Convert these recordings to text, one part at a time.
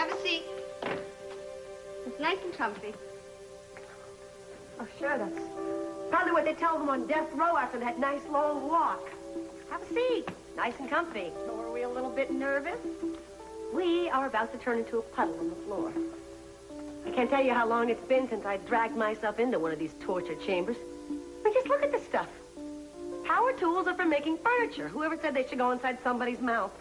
Have a seat. It's nice and comfy. Oh, sure, that's probably what they tell them on death row after that nice long walk. Have a seat. Nice and comfy. So are we a little bit nervous? We are about to turn into a puddle on the floor. I can't tell you how long it's been since I dragged myself into one of these torture chambers. I mean, just look at this stuff. Power tools are for making furniture. Whoever said they should go inside somebody's mouth?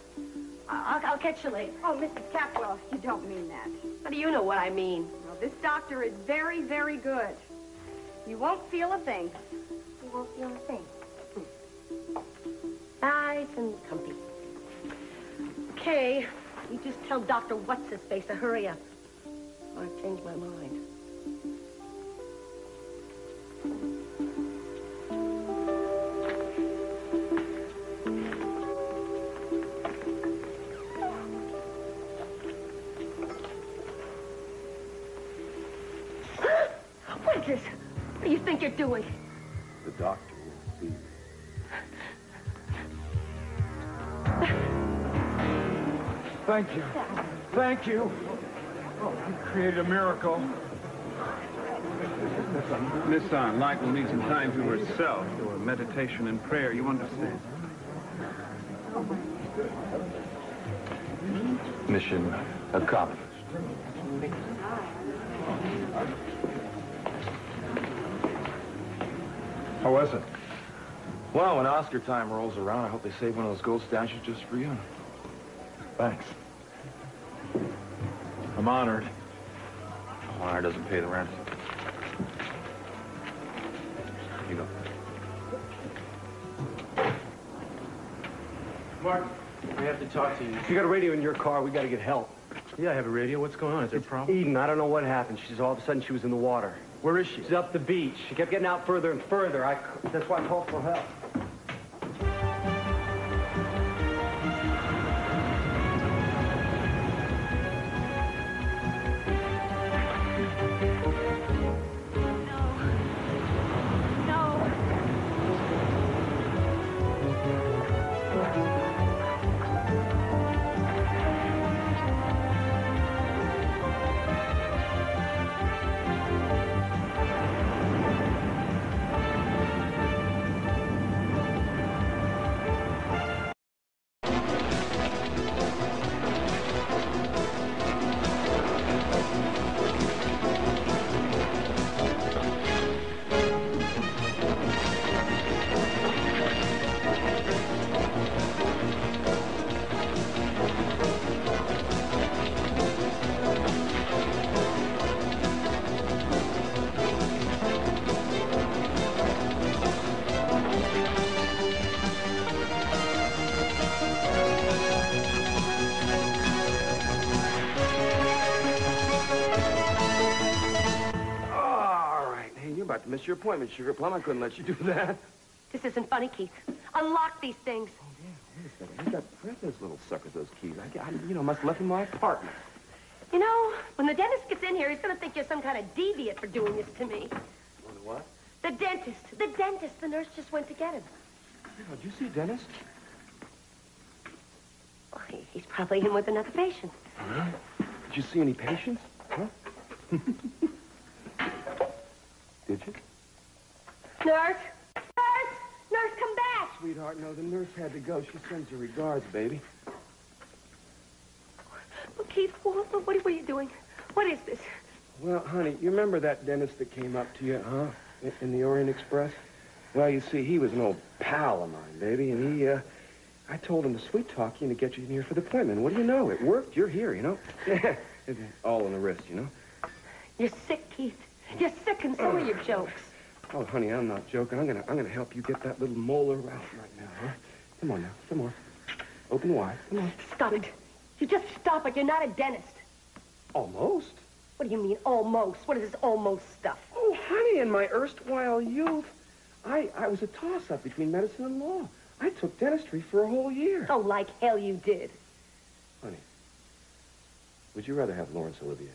I'll catch you later. Oh, Mrs. Capwell, you don't mean that. How do you know what I mean? Well, this doctor is very, very good. You won't feel a thing. You won't feel a thing. Nice and comfy. Okay, you just tell Dr. What's-His-Face to hurry up. Or I've changed my mind. What is this? What do you think you're doing? The doctor will see you. Thank you. Thank you. Oh, you created a miracle. Miss Light will need some time to herself, or meditation and prayer, you understand? Mission accomplished. How was it? Well, when Oscar time rolls around, I hope they save one of those gold statues just for you. Thanks. I'm honored. Honor doesn't pay the rent. You go. Mark, I have to talk to you. If you got a radio in your car, we got to get help. Yeah, I have a radio. What's going on? Is there a problem? Eden, I don't know what happened. She's all of a sudden she was in the water. Where is she? She's up the beach. She kept getting out further and further. That's why I called for help. Miss your appointment, Sugar Plum. I couldn't let you do that. This isn't funny, Keith. Unlock these things. Oh, yeah, wait a second. Where are those little suckers, those keys? I must have left them in my apartment. You know, when the dentist gets in here, he's going to think you're some kind of deviant for doing this to me. What? The dentist. The dentist. The nurse just went to get him. Oh, did you see a dentist? Well, he's probably in with another patient. Huh? Did you see any patients? Huh? Did you? Nurse! Nurse! Nurse, come back! Sweetheart, no, the nurse had to go. She sends her regards, baby. Well, Keith, what were you doing? What is this? Well, honey, you remember that dentist that came up to you, huh? In the Orient Express? Well, you see, he was an old pal of mine, baby, and I told him to sweet-talk you and to get you in here for the appointment. What do you know? It worked. You're here, you know? It's all on the wrist, you know? You're sick, Keith. You're sick, and so are your jokes. Oh, honey, I'm not joking. I'm gonna help you get that little molar out right now, huh? Come on now. Come on. Open wide. Come on. Stop it. You just stop it. You're not a dentist. Almost? What do you mean, almost? What is this almost stuff? Oh, honey, in my erstwhile youth, I was a toss-up between medicine and law. I took dentistry for a whole year. Oh, like hell you did. Honey, would you rather have Laurence Olivier?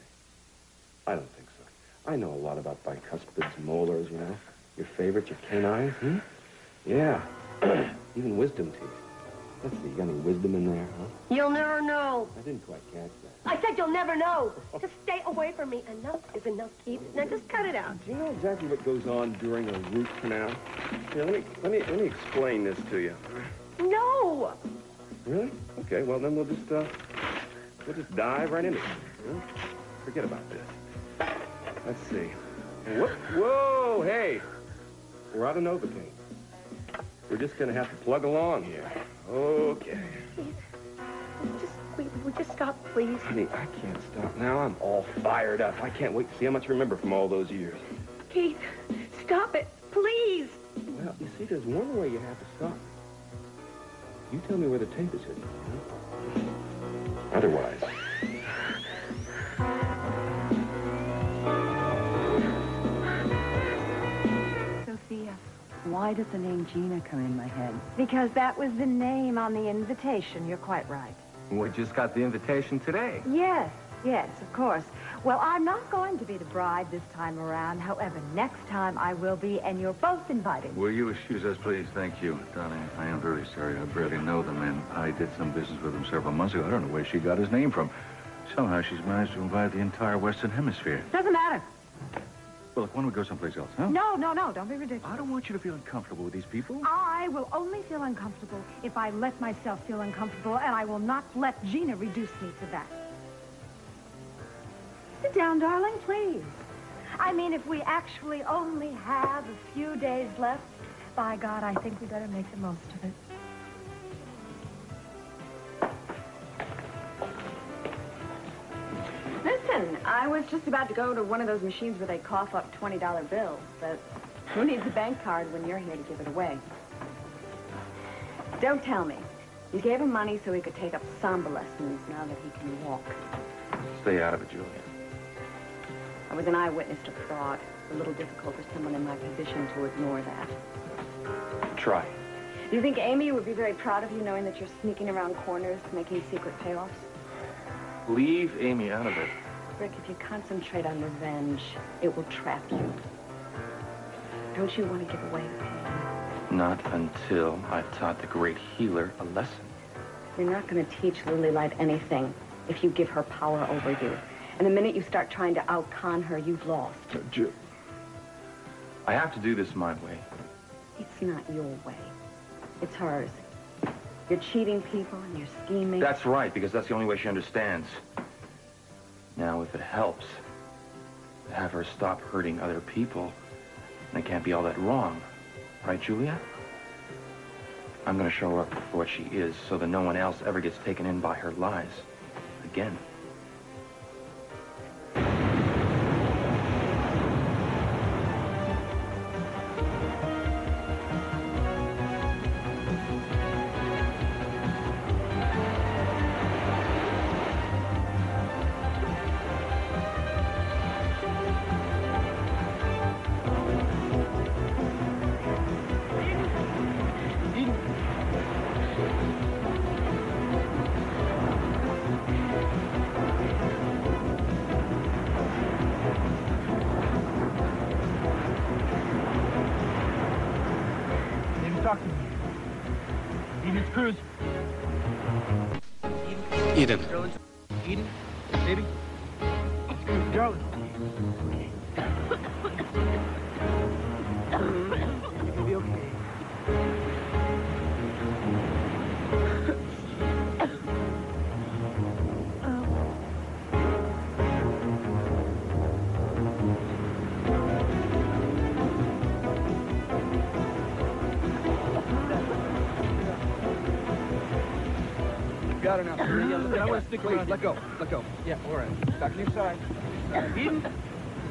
I don't think so. I know a lot about bicuspids, molars, you know. Your favorites, your canines, hmm? Yeah. Even wisdom teeth. Let's see, you got any wisdom in there, huh? You'll never know. I didn't quite catch that. I said you'll never know. Just stay away from me. Enough is enough, Keith. Now just cut it out. Do you know exactly what goes on during a root canal? Here, let me explain this to you. No. Really? Okay, well then we'll just dive right into it. Huh? Forget about this. Let's see. Whoa, hey! We're out of Novocaine. We're just gonna have to plug along here. Okay. Will you just stop, please? Honey, I can't stop now. I'm all fired up. I can't wait to see how much I remember from all those years. Keith, stop it, please. Well, you see, there's one way you have to stop. You tell me where the tape is hidden, huh? Otherwise... Why does the name Gina come in my head? Because that was the name on the invitation. You're quite right. We just got the invitation today. Yes, of course. Well, I'm not going to be the bride this time around. However, next time I will be, and you're both invited. Will you excuse us, please? Thank you. Darling, I am very sorry. I barely know the man. I did some business with him several months ago. I don't know where she got his name from. Somehow she's managed to invite the entire Western Hemisphere. Doesn't matter. Well, look, why don't we go someplace else, huh? No, don't be ridiculous. I don't want you to feel uncomfortable with these people. I will only feel uncomfortable if I let myself feel uncomfortable, and I will not let Gina reduce me to that. Sit down, darling, please. I mean, if we actually only have a few days left, by God, I think we better make the most of it. Listen, I was just about to go to one of those machines where they cough up $20 bills, but who needs a bank card when you're here to give it away? Don't tell me. You gave him money so he could take up samba lessons now that he can walk. Stay out of it, Julia. I was an eyewitness to fraud. It's a little difficult for someone in my position to ignore that. Try. Do you think Amy would be very proud of you knowing that you're sneaking around corners making secret payoffs? Leave Amy out of it. Rick, if you concentrate on revenge, it will trap you. Don't you want to give away the pain? Not until I've taught the great healer a lesson. You're not going to teach Lily-Light anything if you give her power over you. And the minute you start trying to out-con her, you've lost. Jill, I have to do this my way. It's not your way. It's hers. You're cheating people and you're scheming. That's right, because that's the only way she understands. Now, if it helps to have her stop hurting other people, then it can't be all that wrong. Right, Julia? I'm going to show her up for what she is so that no one else ever gets taken in by her lies. Again. Talk to me. Eden, it's Cruz. Eden. Eden, baby. Darling. You'll be okay. Got her now. Yeah, look, I want to stick around. Let go. Let go. Yeah, all right. Back to your side. Eden?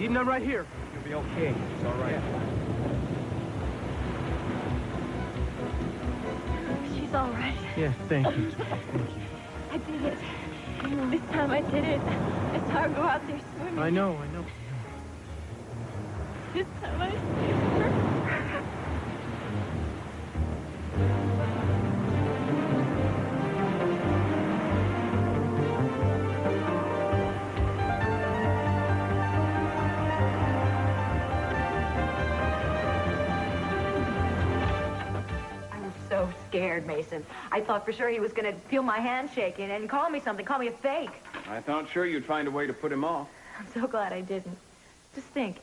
Eden, I'm right here. You'll be okay. It's all right. Yeah. She's all right. Yeah, thank you. I did it. This time I did it. I saw her go out there swimming. I know. This time I saved her. so scared, Mason. I thought for sure he was going to feel my hand shaking and call me something, call me a fake. I thought sure you'd find a way to put him off. I'm so glad I didn't. Just think,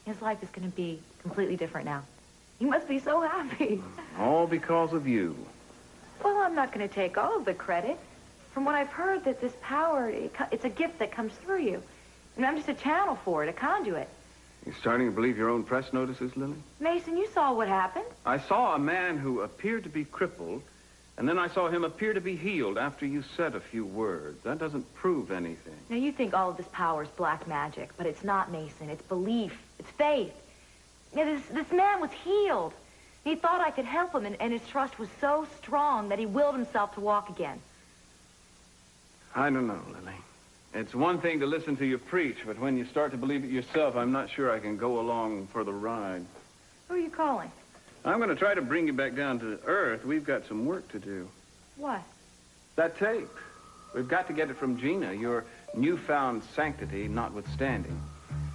his life is going to be completely different now. He must be so happy. All because of you. Well, I'm not going to take all of the credit. From what I've heard, that this power, it's a gift that comes through you. And I'm just a channel for it, a conduit. You starting to believe your own press notices, Lily? Mason, you saw what happened. I saw a man who appeared to be crippled, and then I saw him appear to be healed after you said a few words. That doesn't prove anything. Now, you think all of this power is black magic, but it's not, Mason. It's belief. It's faith. You know, this man was healed. He thought I could help him, and his trust was so strong that he willed himself to walk again. I don't know, Lily. It's one thing to listen to you preach, but when you start to believe it yourself, I'm not sure I can go along for the ride. Who are you calling? I'm going to try to bring you back down to earth. We've got some work to do. What? That tape. We've got to get it from Gina, your newfound sanctity notwithstanding.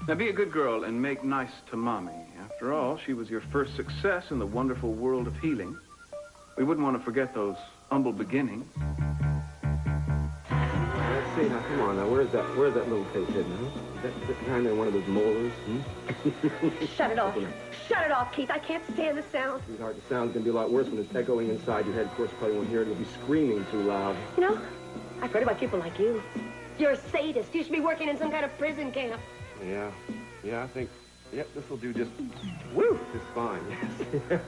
Now, be a good girl and make nice to Mommy. After all, she was your first success in the wonderful world of healing. We wouldn't want to forget those humble beginnings. Let's see, now, come on, now, where's that little tape hidden, huh? Is that behind there one of those molars, Shut it off. Shut it off, Keith. I can't stand the sound. Sweetheart, the sound's gonna be a lot worse when it's echoing inside your head. Of course, you probably won't hear it. You'll be screaming too loud. You know, I've heard about people like you. You're a sadist. You should be working in some kind of prison camp. Yeah, I think, yep, this will do just fine, yes.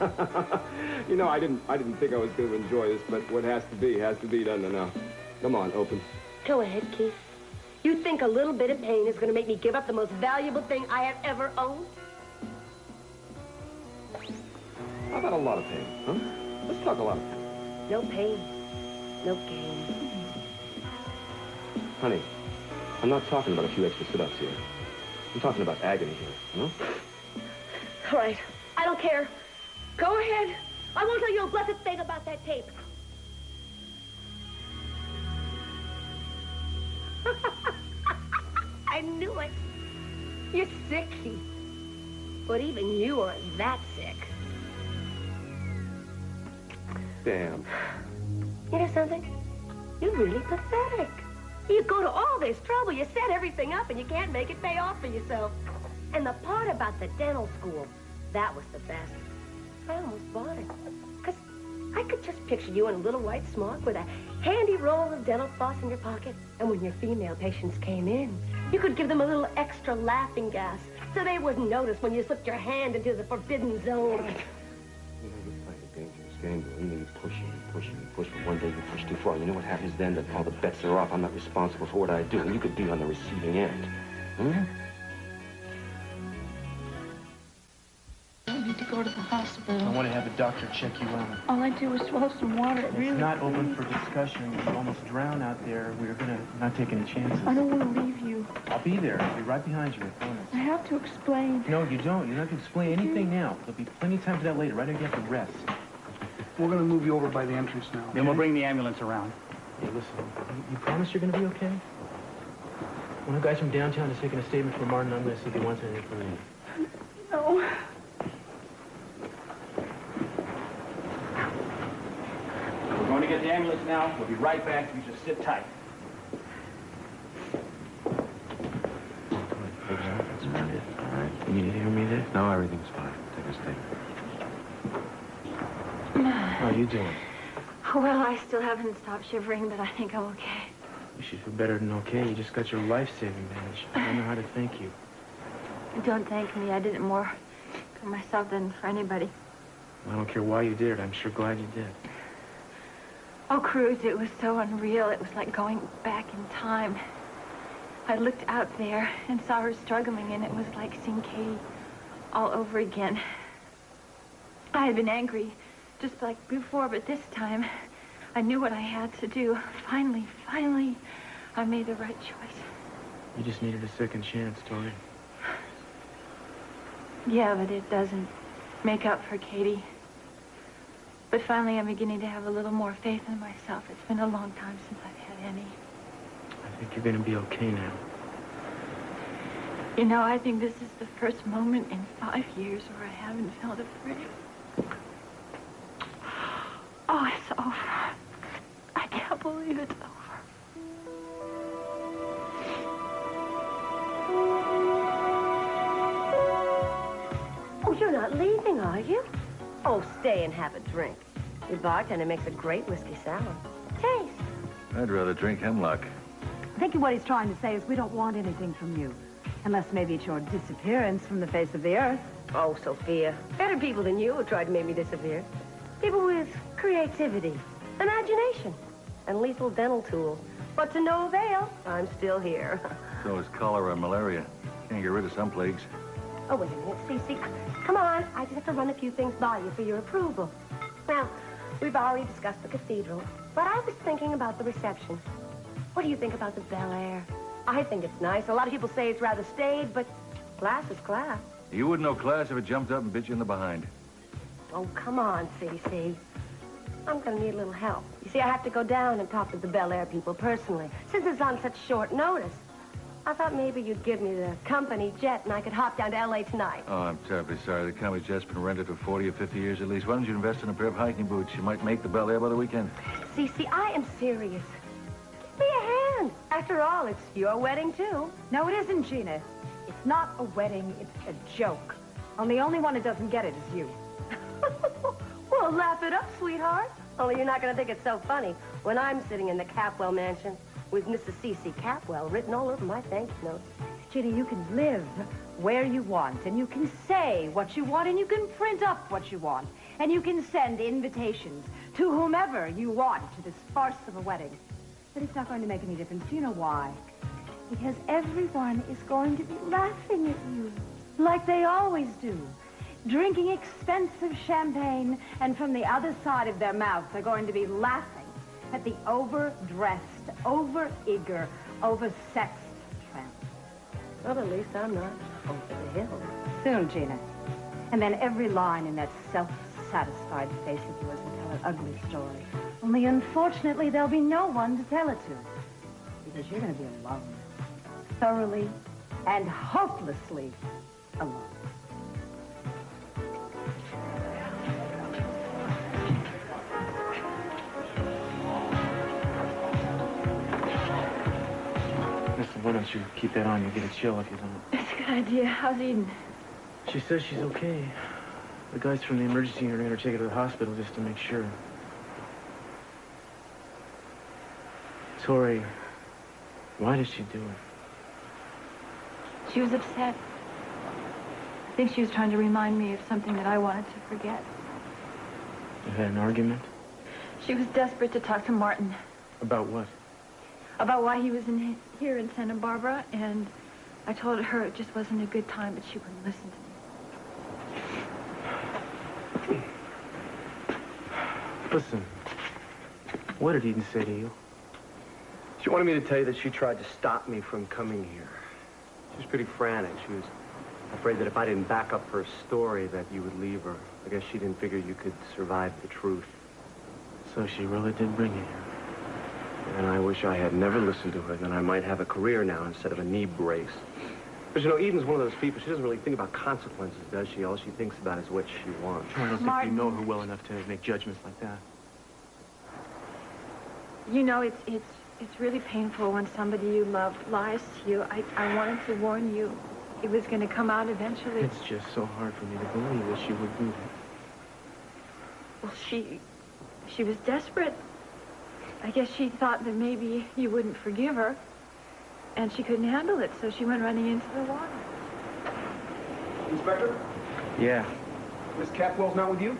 You know, I didn't think I was going to enjoy this, but what has to be, doesn't it now? Come on, open. Go ahead, Keith. You think a little bit of pain is going to make me give up the most valuable thing I have ever owned? How about a lot of pain, huh? Let's talk a lot of pain. No pain, no gain. Honey, I'm not talking about a few extra sit-ups here. I'm talking about agony here, huh? All right, I don't care. Go ahead. I won't tell you a blessed thing about that tape. I knew it. You're sick, Keith. But even you aren't that sick. Damn. You know something? You're really pathetic. You go to all this trouble, you set everything up, and you can't make it pay off for yourself. And the part about the dental school, that was the best. I almost bought it. Because I could just picture you in a little white smock with a handy roll of dental floss in your pocket. And when your female patients came in, you could give them a little extra laughing gas so they wouldn't notice when you slipped your hand into the forbidden zone. You know, you're playing a dangerous game, though. You know, you push and you push and you push, but one day you push too far. You know what happens then? That all the bets are off. I'm not responsible for what I do, and you could be on the receiving end. Hmm? I need to go to the hospital. I want to have a doctor check you out. All I do is swallow some water. It's not open for discussion. You almost drown out there. We're going to not take any chances. I don't want to leave you. I'll be there. I'll be right behind you, I promise. I have to explain. No, you don't. You don't have to explain anything now. There'll be plenty of time for that later. Right now you have to rest. We're going to move you over by the entrance now. Then we'll bring the ambulance around. Hey, listen. You promise you're going to be okay? One of the guys from downtown is taking a statement from Martin unless if he wants anything from you. No. We're going to get the ambulance now. We'll be right back. You just sit tight. That's about it, all right? You need to hear me there? No, everything's fine. Take a statement. How are you doing? Well, I still haven't stopped shivering, but I think I'm okay. You should feel better than okay. You just got your life-saving badge. I don't know how to thank you. Don't thank me. I did it more for myself than for anybody. I don't care why you did it. I'm sure glad you did. Oh, Cruz, it was so unreal. It was like going back in time. I looked out there and saw her struggling, and it was like seeing Katie all over again. I had been angry just like before, but this time I knew what I had to do. Finally, I made the right choice. You just needed a second chance, Tori. Yeah, but it doesn't make up for Katie. But finally, I'm beginning to have a little more faith in myself. It's been a long time since I've had any. I think you're going to be okay now. You know, I think this is the first moment in 5 years where I haven't felt afraid. Oh, stay and have a drink. Your bartender makes a great whiskey salad. Taste. I'd rather drink hemlock. I think what he's trying to say is we don't want anything from you. Unless maybe it's your disappearance from the face of the earth. Oh, Sophia. Better people than you have tried to make me disappear. People with creativity, imagination, and lethal dental tools. But to no avail, I'm still here. So is cholera and malaria. Can't get rid of some plagues. Oh, wait a minute, Cece. Come on. I just have to run a few things by you for your approval. Now, we've already discussed the cathedral, but I was thinking about the reception. What do you think about the Bel Air? I think it's nice. A lot of people say it's rather staid, but class is class. You wouldn't know class if it jumped up and bit you in the behind. Oh, come on, Cece. I'm gonna need a little help. You see, I have to go down and talk to the Bel Air people personally, since it's on such short notice. I thought maybe you'd give me the company jet and I could hop down to L.A. tonight. Oh, I'm terribly sorry. The company jet's been rented for 40 or 50 years at least. Why don't you invest in a pair of hiking boots? You might make the Bel Air by the weekend. Cece, I am serious. Give me a hand. After all, it's your wedding, too. No, it isn't, Gina. It's not a wedding, it's a joke. And the only one who doesn't get it is you. Well, laugh it up, sweetheart. Only you're not going to think it's so funny when I'm sitting in the Capwell mansion with Mrs. C.C. Capwell written all over my thank you notes. Gina, you can live where you want, and you can say what you want, and you can print up what you want, and you can send invitations to whomever you want to this farce of a wedding. But it's not going to make any difference. Do you know why? Because everyone is going to be laughing at you, like they always do. Drinking expensive champagne, and from the other side of their mouth, they're going to be laughing at the overdressed, over-eager, over-sexed tramp. Well, at least I'm not over the hill. Soon, Gina. And then every line in that self-satisfied face of yours will tell an ugly story. Only, unfortunately, there'll be no one to tell it to. Because you're going to be alone. Thoroughly and hopelessly alone. Listen, why don't you keep that on? You'll get a chill if you don't. It's a good idea. How's Eden? She says she's okay. The guys from the emergency unit are going to take her to the hospital just to make sure. Tori, why did she do it? She was upset. I think she was trying to remind me of something that I wanted to forget. You had an argument? She was desperate to talk to Martin. About what? About why he was here in Santa Barbara, and I told her it just wasn't a good time, but she wouldn't listen to me. Listen, what did Eden say to you? She wanted me to tell you that she tried to stop me from coming here. She was pretty frantic. She was afraid that if I didn't back up her story, that you would leave her. I guess she didn't figure you could survive the truth. So she really did bring you here. And I wish I had never listened to her. Then I might have a career now instead of a knee brace. But you know, Eden's one of those people. She doesn't really think about consequences, does she? All she thinks about is what she wants. I don't think you know her well enough to make judgments like that. You know, it's really painful when somebody you love lies to you. I wanted to warn you. It was going to come out eventually. It's just so hard for me to believe that she would do that. Well, she was desperate. I guess she thought that maybe you wouldn't forgive her, and she couldn't handle it, so she went running into the water. Inspector? Yeah. Miss Capwell's not with you?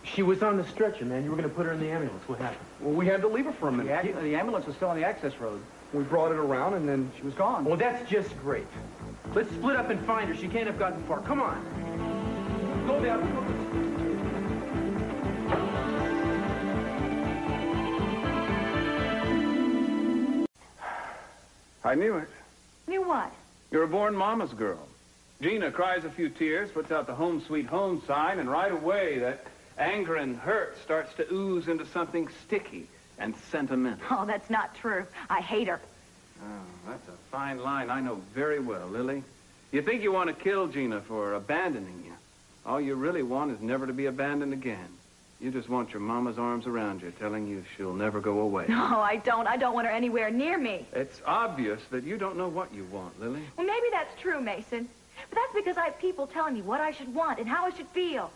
She was on the stretcher, man. You were going to put her in the ambulance. What happened? Well, we had to leave her for a minute. The ambulance was still on the access road. We brought it around, and then she was gone. Well, that's just great. Let's split up and find her. She can't have gotten far. Come on. Go down. I knew it. Knew what? You're a born mama's girl. Gina cries a few tears, puts out the home sweet home sign, and right away that anger and hurt starts to ooze into something sticky and sentimental. Oh, that's not true. I hate her. Oh, that's a fine line I know very well, Lily. You think you want to kill Gina for abandoning you. All you really want is never to be abandoned again. You just want your mama's arms around you, telling you she'll never go away. No, I don't. I don't want her anywhere near me. It's obvious that you don't know what you want, Lily. Well, maybe that's true, Mason. But that's because I have people telling me what I should want and how I should feel.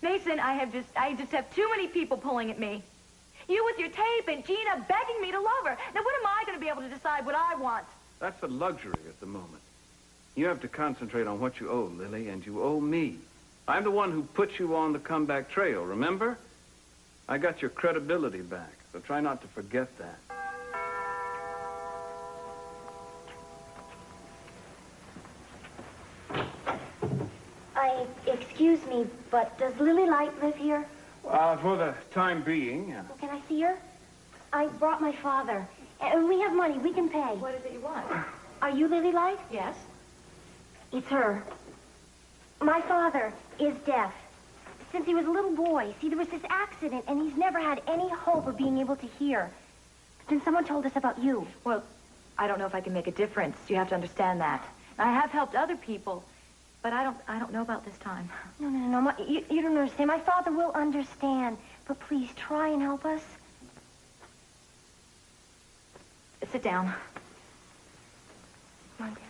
Mason, I just have too many people pulling at me. You with your tape and Gina begging me to love her. Now, when am I going to be able to decide what I want? That's a luxury at the moment. You have to concentrate on what you owe, Lily, and you owe me. I'm the one who put you on the comeback trail, remember? I got your credibility back, so try not to forget that. Excuse me, but does Lily Light live here? For the time being. Well, can I see her? I brought my father, and we have money. We can pay. What is it you want? Are you Lily Light? Yes. It's her. My father is deaf. Since he was a little boy. See, there was this accident, and he's never had any hope of being able to hear. Then someone told us about you. Well, I don't know if I can make a difference. You have to understand that. I have helped other people, but I don't know about this time. No. You don't understand. My father will understand. But please, try and help us. Sit down. Come on, Dad.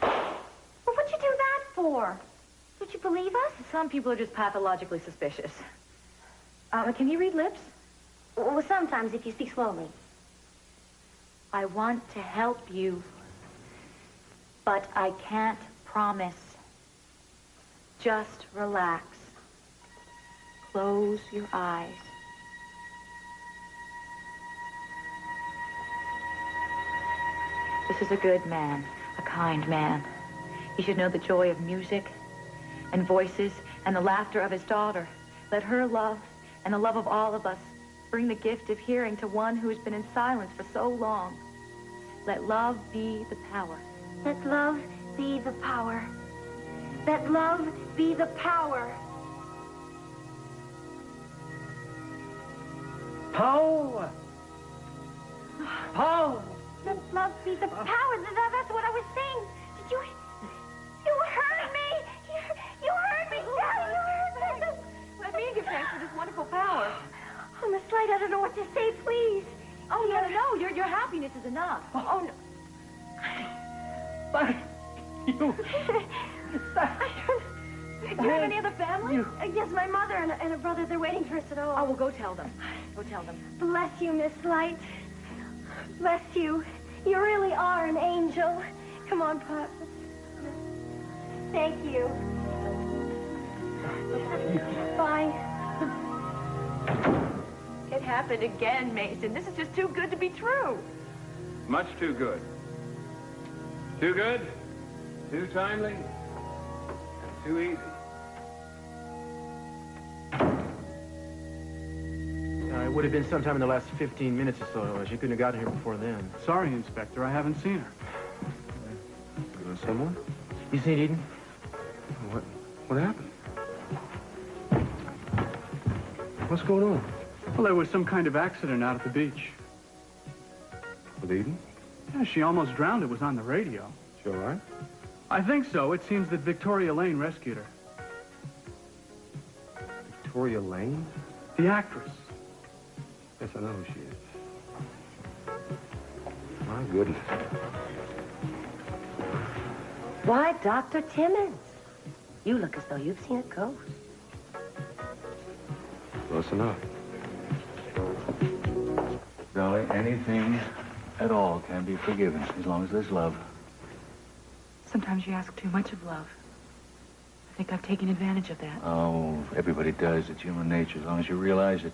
Well, what'd you do that for? Don't you believe us? Some people are just pathologically suspicious. Can you read lips? Well, sometimes if you speak slowly. I want to help you, but I can't promise. Just relax. Close your eyes. This is a good man, a kind man. He should know the joy of music and voices and the laughter of his daughter. Let her love and the love of all of us bring the gift of hearing to one who has been in silence for so long. Let love be the power. Let love be the power. Let love be the power. Power! Power! Let love be the power. That's what I was saying. Did you... You heard me! You heard me, Daddy! You heard me! Let me give thanks for this wonderful power. Oh, Miss Light, I don't know what to say, please. Oh, no. Your happiness is enough. Oh, no. But you... Do you have any other family? Yes, my mother and a brother. They're waiting for us at home. Oh, well, go tell them. Go tell them. Bless you, Miss Light. Bless you. You really are an angel. Come on, Pop. Thank you. Bye. It happened again, Mason. This is just too good to be true. Much too good. Too good, too timely, and too easy. It would have been sometime in the last 15 minutes or so. She couldn't have gotten here before then. Sorry, Inspector. I haven't seen her. Someone? You seen Eden? What happened? What's going on? Well, there was some kind of accident out at the beach. With Eden? Yeah, she almost drowned. It was on the radio. She all right? I think so. It seems that Victoria Lane rescued her. Victoria Lane? The actress. Yes, I know who she is. My goodness. Why, Dr. Timmons? You look as though you've seen a ghost. Close enough. Dolly, anything at all can be forgiven as long as there's love. Sometimes you ask too much of love. I think I've taken advantage of that. Oh, everybody does. It's human nature, as long as you realize it.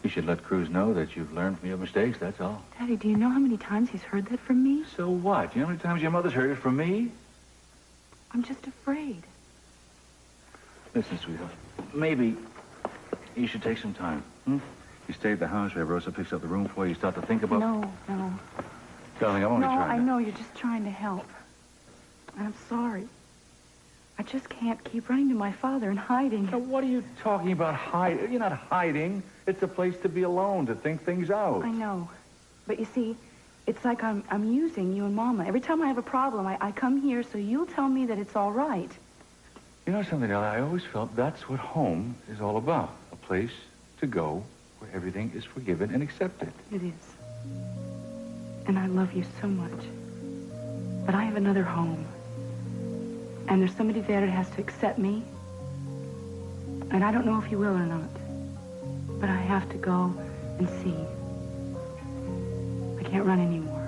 You should let Cruz know that you've learned from your mistakes, that's all. Daddy, do you know how many times he's heard that from me? So what? You know how many times your mother's heard it from me? I'm just afraid. Listen, sweetheart, maybe you should take some time, hmm? You stay at the house where Rosa picks up the room for you. You start to think about... No. Darling, I'm only No, trying I to... know. You're just trying to help. And I'm sorry. I just can't keep running to my father and hiding. Now, what are you talking about hiding? You're not hiding. It's a place to be alone, to think things out. I know. But you see, it's like I'm using you and Mama. Every time I have a problem, I come here so you'll tell me that it's all right. You know something, Ella? I always felt that's what home is all about. A place to go where everything is forgiven and accepted. It is. And I love you so much. But I have another home. And there's somebody there that has to accept me. And I don't know if he will or not. But I have to go and see. I can't run anymore.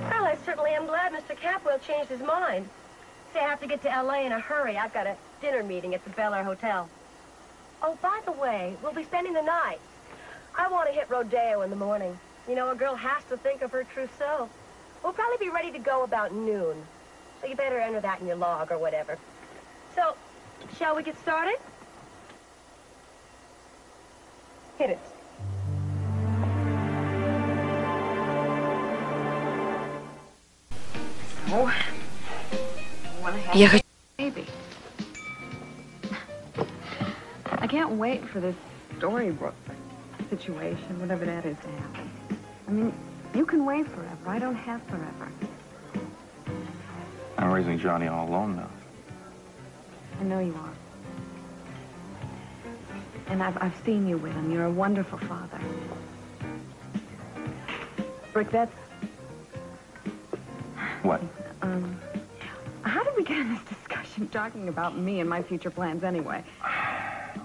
Well, I certainly am glad Mr. Capwell changed his mind. Say, I have to get to L.A. in a hurry. I've got a dinner meeting at the Bel Air Hotel. Oh, by the way, we'll be spending the night. I want to hit Rodeo in the morning. You know, a girl has to think of her trousseau. We'll probably be ready to go about noon. So you better enter that in your log or whatever. So, shall we get started? Hit it. So, want to have a baby. I can't wait for this storybook situation, whatever that is, to happen. I mean, you can wait forever. I don't have forever. I'm raising Johnny all alone now. I know you are. And I've seen you with him. You're a wonderful father. Rick, that's... What? How did we get in this discussion talking about me and my future plans anyway?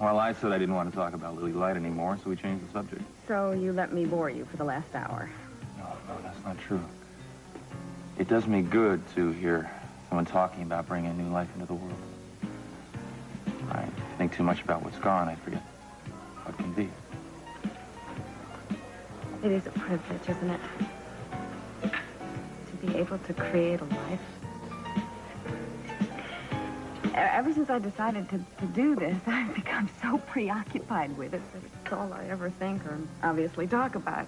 Well, I said I didn't want to talk about Lily Light anymore, so we changed the subject. So you let me bore you for the last hour. No, that's not true. It does me good to hear someone talking about bringing a new life into the world. I think too much about what's gone, I forget what can be. It is a privilege, isn't it? To be able to create a life. Ever since I decided to do this, I've become so preoccupied with it that it's all I ever think or obviously talk about.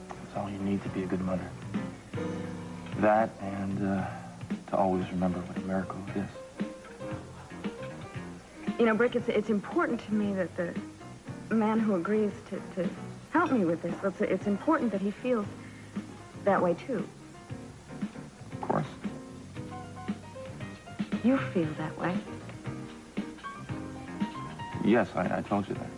That's all you need to be a good mother. That and to always remember what a miracle it is. You know, Brick, it's important to me that the man who agrees to help me with this, it's important that he feels that way, too. Of course. You feel that way. Yes, I told you that.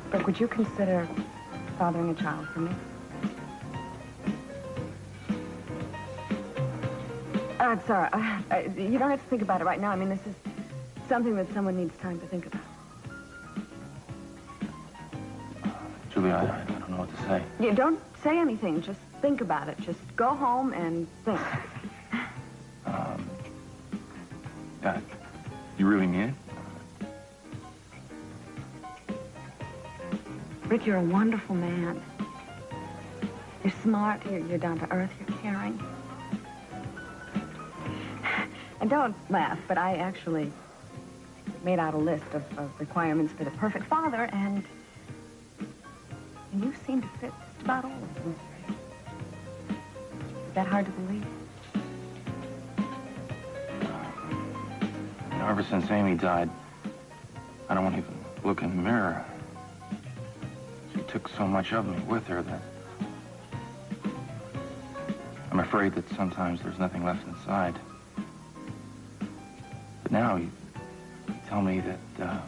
But would you consider fathering a child for me? I'm sorry. You don't have to think about it right now. I mean, this is something that someone needs time to think about. Julia, I don't know what to say. You don't say anything. Just think about it. Just go home and think. You really mean it? Rick, you're a wonderful man. You're smart, you're down to earth, you're caring. And don't laugh, but I actually made out a list of requirements for the perfect father, and you seem to fit just about all of them. Is that hard to believe? You know, ever since Amy died, I don't want to even look in the mirror. She took so much of me with her that I'm afraid that sometimes there's nothing left inside. But now you tell me that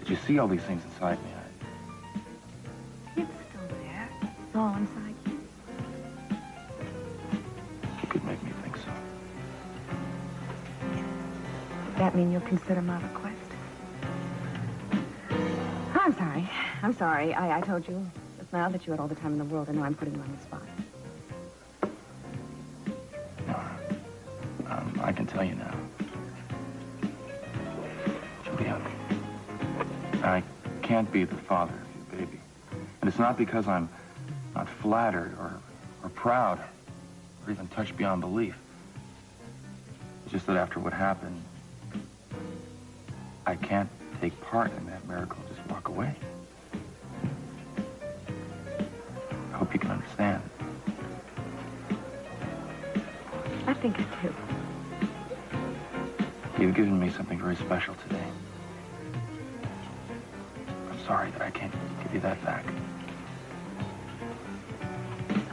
you see all these things inside me. It's still there. It's all inside you. You could make me think so. Does that mean you'll consider my request? I'm sorry. I'm sorry. I told you just now that you had all the time in the world. I know I'm putting you on the spot. No, I can tell you now. Julia, I can't be the father of your baby. And it's not because I'm not flattered or proud or even touched beyond belief. It's just that after what happened, I can't take part in that miracle, just walk away. I hope you can understand. I think I do. You've given me something very special today. I'm sorry that I can't give you that back.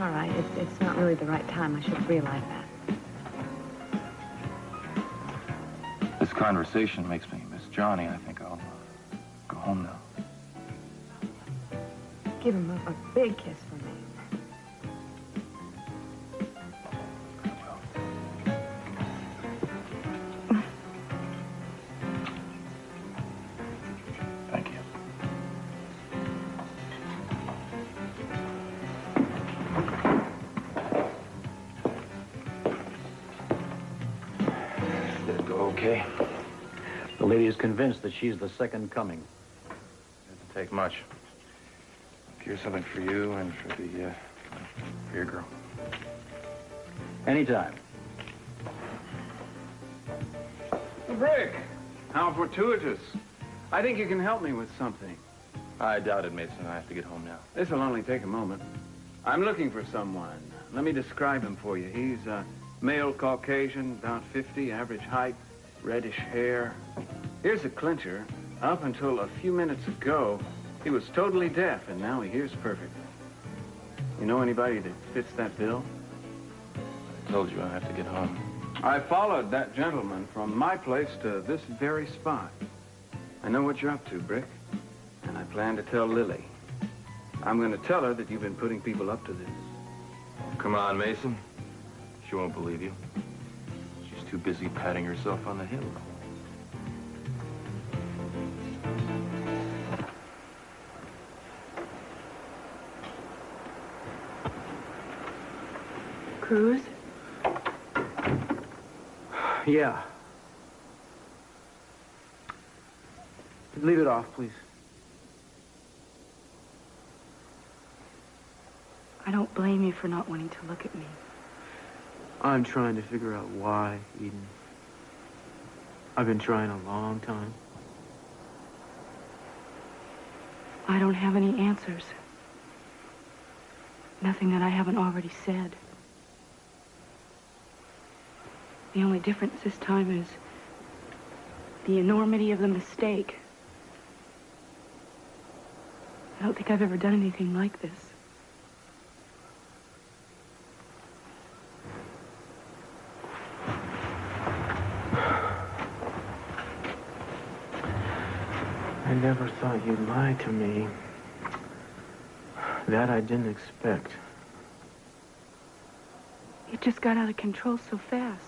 all right. It's not really the right time. I should realize that. This conversation makes me miss Johnny. I think I'll go home now. Give him a big kiss for me. Thank you. Did it go okay? The lady is convinced that she's the second coming. Doesn't take much. Here's something for you and for your girl. Anytime. Rick, how fortuitous. I think you can help me with something. I doubt it, Mason. I have to get home now. This will only take a moment. I'm looking for someone. Let me describe him for you. He's a male Caucasian, about 50, average height, reddish hair. Here's the clincher. Up until a few minutes ago, he was totally deaf, and now he hears perfectly. You know anybody that fits that bill? I told you I have to get home. I followed that gentleman from my place to this very spot. I know what you're up to, Brick, and I plan to tell Lily. I'm going to tell her that you've been putting people up to this. Come on, Mason. She won't believe you. She's too busy patting herself on the hip. Cruz? Yeah. Leave it off, please. I don't blame you for not wanting to look at me. I'm trying to figure out why, Eden. I've been trying a long time. I don't have any answers. Nothing that I haven't already said. The only difference this time is the enormity of the mistake. I don't think I've ever done anything like this. I never thought you'd lie to me. That I didn't expect. It just got out of control so fast.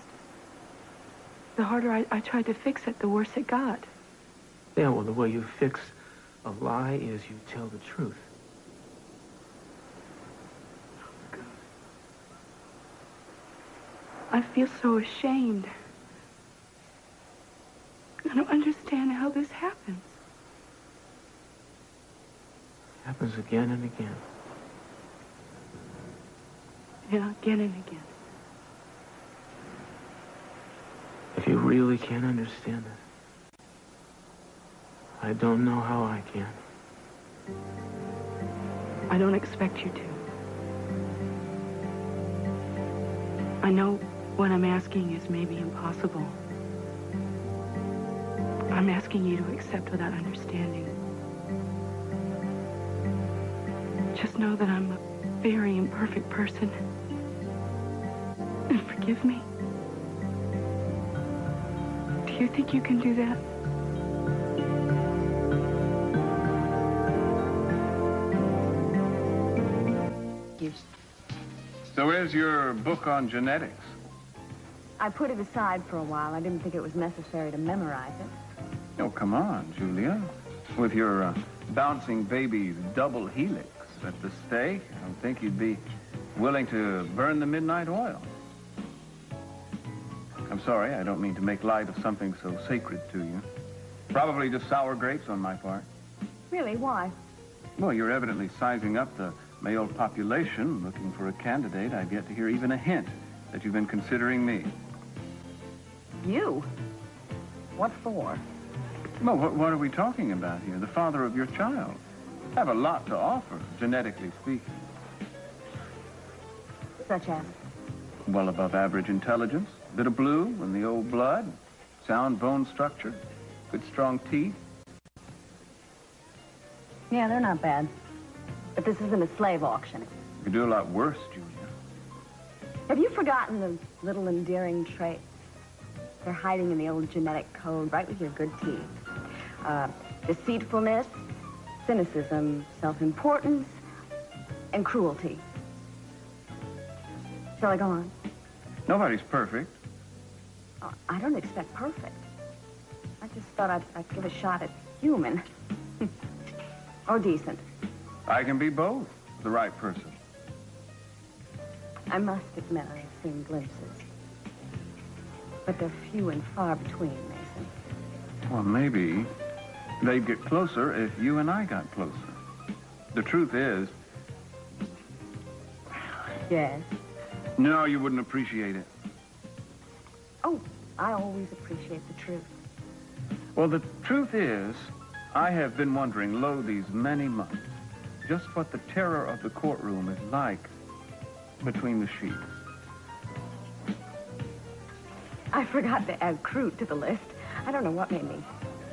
The harder I tried to fix it, the worse it got. Yeah, well, the way you fix a lie is you tell the truth. I feel so ashamed. I don't understand how this happens. It happens again and again. Yeah, again and again. If you really can't understand it, I don't know how I can. I don't expect you to. I know what I'm asking is maybe impossible. I'm asking you to accept without understanding. Just know that I'm a very imperfect person. And forgive me. Do you think you can do that? So where's your book on genetics? I put it aside for a while. I didn't think it was necessary to memorize it. Oh, come on, Julia. With your bouncing baby's double helix at the stake, I don't think you'd be willing to burn the midnight oil. I'm sorry, I don't mean to make light of something so sacred to you. Probably just sour grapes on my part. Really? Why? Well, you're evidently sizing up the male population, looking for a candidate. I've yet to hear even a hint that you've been considering me. You? What for? Well, what are we talking about here? The father of your child. I have a lot to offer, genetically speaking. Such as? Well above average intelligence, bit of blue in the old blood, sound bone structure, good strong teeth. Yeah, they're not bad. But this isn't a slave auction. You do a lot worse, Julia. Have you forgotten the little endearing traits? They're hiding in the old genetic code, right with your good teeth. Deceitfulness, cynicism, self-importance, and cruelty. Shall I go on? Nobody's perfect. Oh, I don't expect perfect. I just thought I'd give a shot at human. Or decent. I can be both, the right person. I must admit I've seen glimpses. But they're few and far between, Mason. Well, maybe they'd get closer if you and I got closer. The truth is... Yes? No, you wouldn't appreciate it. Oh, I always appreciate the truth. Well, the truth is, I have been wondering, lo, these many months, just what the terror of the courtroom is like between the sheets. I forgot to add Cruz to the list. I don't know what made me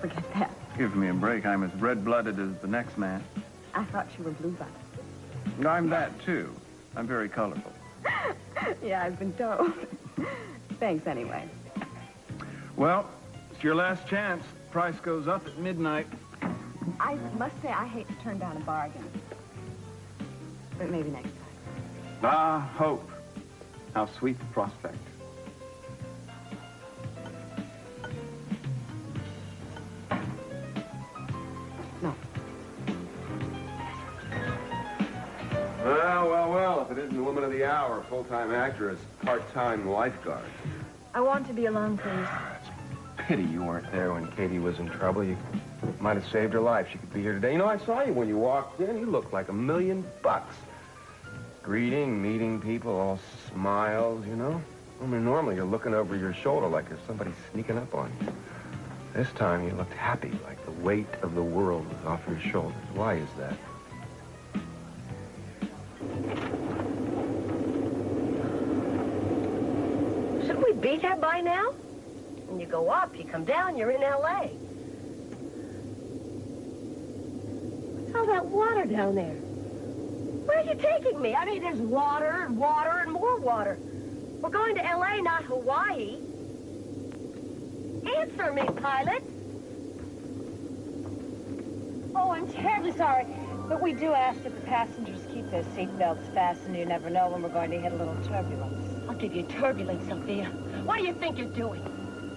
forget that. Give me a break. I'm as red-blooded as the next man. I thought you were blue-blooded. I'm that, too. I'm very colorful. Yeah, I've been told. Thanks anyway. Well, it's your last chance. Price goes up at midnight. I must say I hate to turn down a bargain. But maybe next time. Ah, hope. How sweet the prospect. No. Well, if it isn't the woman of the hour, full-time actress, part-time lifeguard. I want to be alone, please. Pity you weren't there when Katie was in trouble. You might have saved her life. She could be here today. You know, I saw you when you walked in. You looked like $1 million. Greeting, meeting people, all smiles, you know? I mean, normally you're looking over your shoulder like there's somebody sneaking up on you. This time you looked happy, like the weight of the world was off your shoulders. Why is that? Shouldn't we be there by now? When you go up, you come down, you're in L.A. What's all that water down there? Where are you taking me? I mean, there's water and water and more water. We're going to L.A., not Hawaii. Answer me, pilot. Oh, I'm terribly sorry. But we do ask that the passengers keep their seatbelts fastened. You never know when we're going to hit a little turbulence. I'll give you turbulence, Sophia. What do you think you're doing?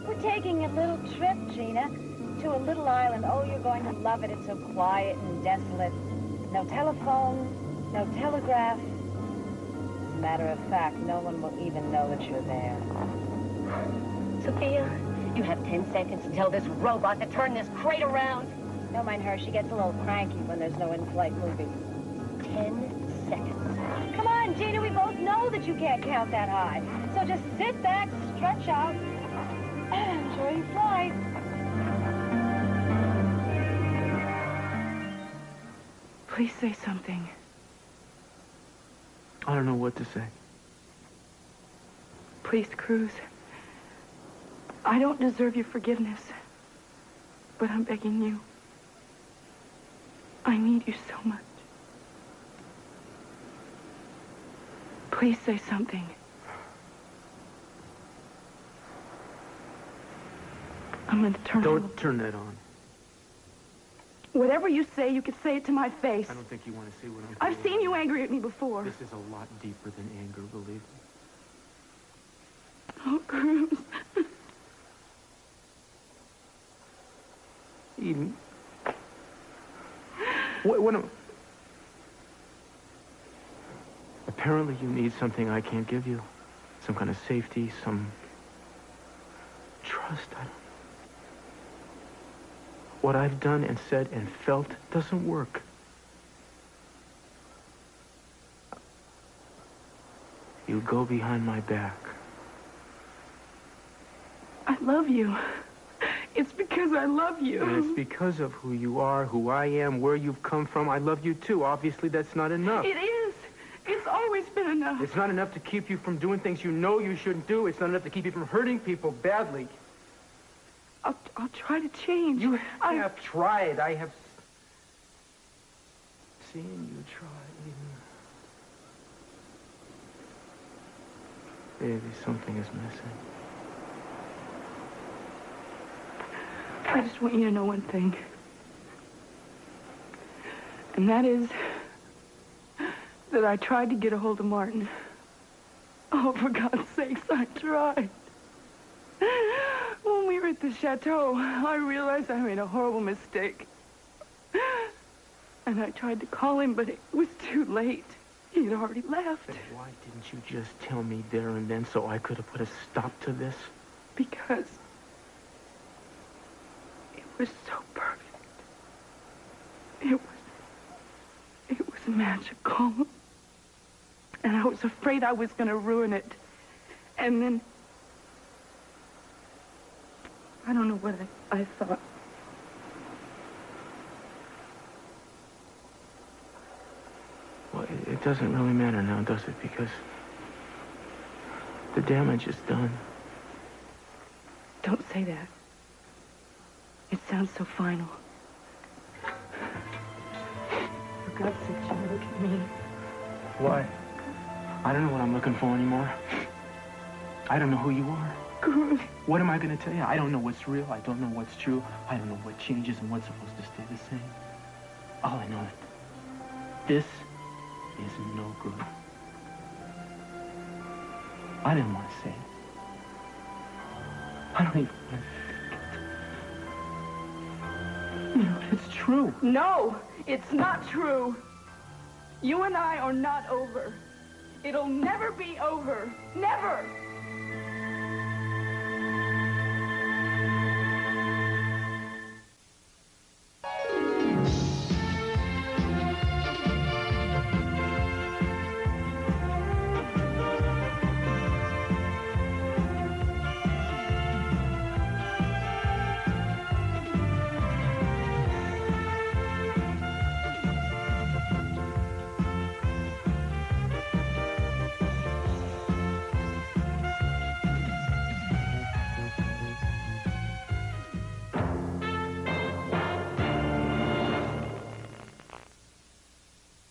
We're taking a little trip, Gina, to a little island. Oh, you're going to love it. It's so quiet and desolate. No telephone, no telegraph. As a matter of fact, no one will even know that you're there. Sophia, you have 10 seconds to tell this robot to turn this crate around. Don't mind her. She gets a little cranky when there's no in-flight movie. 10 seconds. Come on, Gina. We both know that you can't count that high. So just sit back, stretch out, and enjoy your flight. Please say something. I don't know what to say. Please, Cruz. I don't deserve your forgiveness, but I'm begging you. I need you so much. Please say something. I'm going to turn on. Don't turn that on. Whatever you say, you could say it to my face. I don't think you want to see what I'm doing. I've seen you angry at me before. This is a lot deeper than anger, believe me. Oh, Cruz. Eden. What am... Apparently you need something I can't give you. Some kind of safety, some trust. I don't know. What I've done and said and felt doesn't work. You go behind my back. I love you. It's because I love you. And it's because of who you are, who I am, where you've come from. I love you, too. Obviously, that's not enough. It is. It's always been enough. It's not enough to keep you from doing things you know you shouldn't do. It's not enough to keep you from hurting people badly. I'll try to change. You have tried. I have seen you try. Baby, something is missing. I just want you to know one thing. And that is that I tried to get a hold of Martin. Oh, for God's sakes, I tried. When we were at the chateau, I realized I made a horrible mistake. And I tried to call him, but it was too late. He'd already left. Then why didn't you just tell me there and then so I could have put a stop to this? Because it was so perfect. It was magical. And I was afraid I was going to ruin it. And then I don't know what I thought. Well, it doesn't really matter now, does it? Because the damage is done. Don't say that. It sounds so final. For God's sake, Jimmy, look at me. Why? I don't know what I'm looking for anymore. I don't know who you are. Cruz. What am I going to tell you? I don't know what's real. I don't know what's true. I don't know what changes and what's supposed to stay the same. All I know is this is no good. I didn't want to say it. I don't even want to. No, it's true. No, it's not true. You and I are not over. It'll never be over. Never.